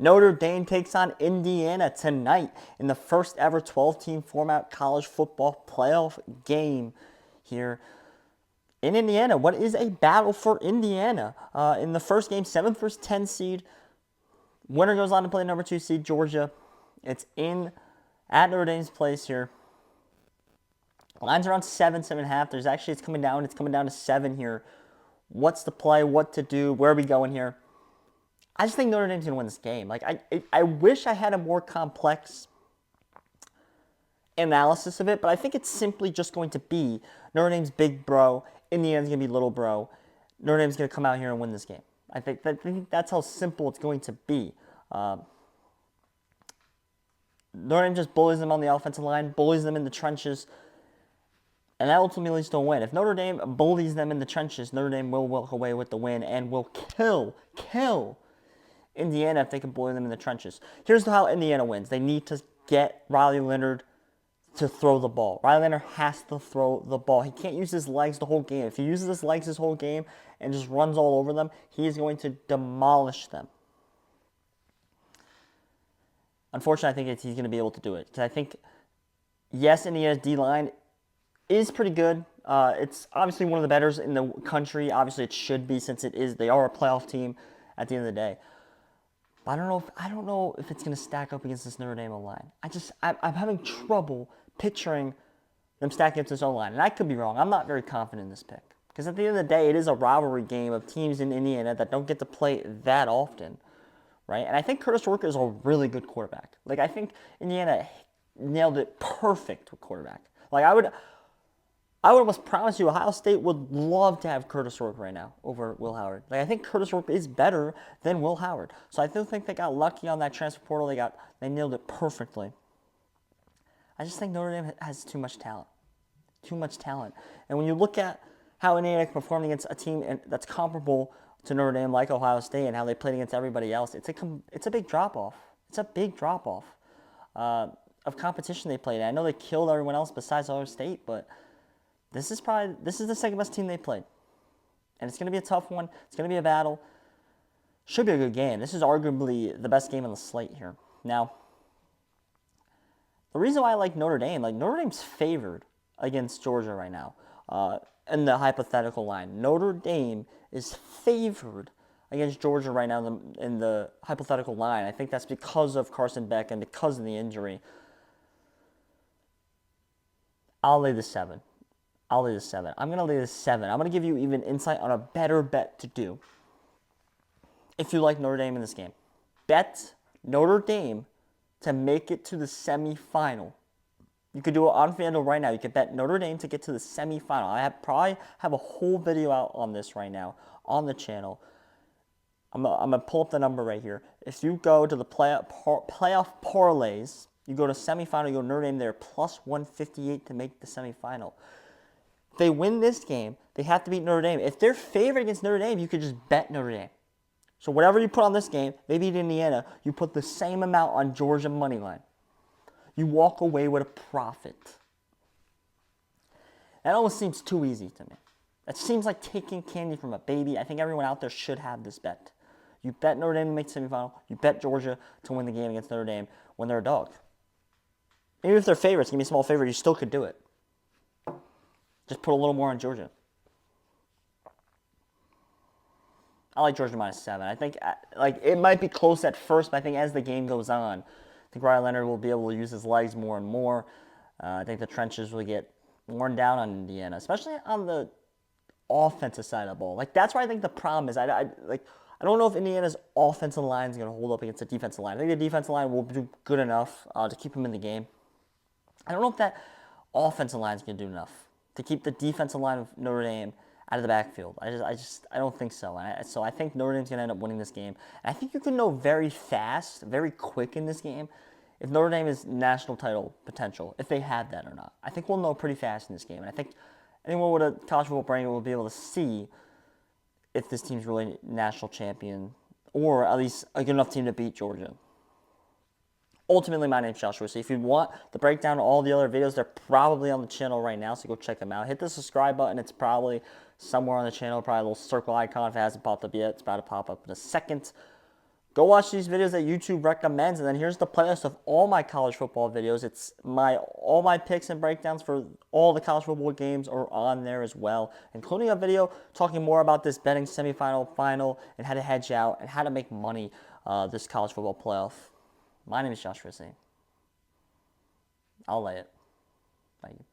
Notre Dame takes on Indiana tonight in the first ever 12-team format college football playoff game here in Indiana. What is a battle for Indiana? In the first game, 7th versus 10 seed. Winner goes on to play number 2 seed, Georgia. It's at Notre Dame's place here. Line's around 7.5. It's coming down. It's coming down to 7 here. What's the play? What to do? Where are we going here? I just think Notre Dame's going to win this game. Like, I wish I had a more complex analysis of it, but I think it's simply just going to be Notre Dame's big bro, Indiana's going to be little bro. Notre Dame's going to come out here and win this game. I think that's how simple it's going to be. Notre Dame just bullies them on the offensive line, bullies them in the trenches, and that ultimately leads to a win. If Notre Dame bullies them in the trenches, Notre Dame will walk away with the win and will kill Indiana if they can bully them in the trenches. Here's how Indiana wins. They need to get Riley Leonard to throw the ball. Riley Leonard has to throw the ball. He can't use his legs the whole game. If he uses his legs his whole game and just runs all over them, he is going to demolish them. Unfortunately, I think he's going to be able to do it. Because I think, yes, Indiana's D-line is pretty good. It's obviously one of the betters in the country. Obviously, it should be since they are a playoff team at the end of the day. But I don't know if it's going to stack up against this Notre Dame O-line. I'm having trouble picturing them stacking against this O-line. And I could be wrong. I'm not very confident in this pick. Because at the end of the day, it is a rivalry game of teams in Indiana that don't get to play that often. Right? And I think Curtis Worker is a really good quarterback. Like, I think Indiana nailed it perfect with quarterback. Like, I would almost promise you Ohio State would love to have Curtis Worker right now over Will Howard. Like, I think Curtis Worker is better than Will Howard. So I do think they got lucky on that transfer portal. They nailed it perfectly. I just think Notre Dame has too much talent. Too much talent. And when you look at how Indiana performed against a team that's comparable to Notre Dame, like Ohio State, and how they played against everybody else, it's a big drop-off. It's a big drop-off of competition they played. And I know they killed everyone else besides Ohio State, but this is the second best team they played. And it's going to be a tough one. It's going to be a battle. Should be a good game. This is arguably the best game on the slate here. Now, the reason why I like Notre Dame's favored against Georgia right now in the hypothetical line. Notre Dame is favored against Georgia right now in the hypothetical line. I think that's because of Carson Beck and because of the injury. I'll lay the 7. I'm going to lay the 7. I'm going to give you even insight on a better bet to do if you like Notre Dame in this game. Bet Notre Dame to make it to the semifinal. You could do it on FanDuel right now. You could bet Notre Dame to get to the semifinal. I probably have a whole video out on this right now on the channel. I'm going to pull up the number right here. If you go to the playoff parlays, you go to semifinal, you go to Notre Dame there, plus 158 to make the semifinal. If they win this game, they have to beat Notre Dame. If they're favored against Notre Dame, you could just bet Notre Dame. So whatever you put on this game, they beat Indiana, you put the same amount on Georgia money line. You walk away with a profit. That almost seems too easy to me. That seems like taking candy from a baby. I think everyone out there should have this bet. You bet Notre Dame to make the semifinal. You bet Georgia to win the game against Notre Dame when they're a dog. Even if they're favorites, give me a small favor, you still could do it. Just put a little more on Georgia. I like Georgia minus 7. I think it might be close at first, but I think as the game goes on, I think Riley Leonard will be able to use his legs more and more. I think the trenches will get worn down on Indiana, especially on the offensive side of the ball. Like, that's where I think the problem is. I don't know if Indiana's offensive line is going to hold up against the defensive line. I think the defensive line will do good enough to keep them in the game. I don't know if that offensive line is going to do enough to keep the defensive line of Notre Dame out of the backfield. I don't think so. So I think Notre Dame's going to end up winning this game. And I think you can know very fast, very quick in this game if Notre Dame is national title potential, if they have that or not. I think we'll know pretty fast in this game. And I think anyone with a college football brain will be able to see if this team's really national champion or at least a good enough team to beat Georgia. Ultimately, my name's Joshua. So if you want the breakdown of all the other videos, they're probably on the channel right now, so go check them out. Hit the subscribe button. It's probably somewhere on the channel, probably a little circle icon. If it hasn't popped up yet, it's about to pop up in a second. Go go watch these videos that YouTube recommends, and then here's the playlist of all my college football videos. It's all my picks and breakdowns for all the college football games are on there as well, including a video talking more about this betting semifinal, final, and how to hedge out and how to make money this college football playoff. My name is Josh Rissy. I'll lay it. Thank you.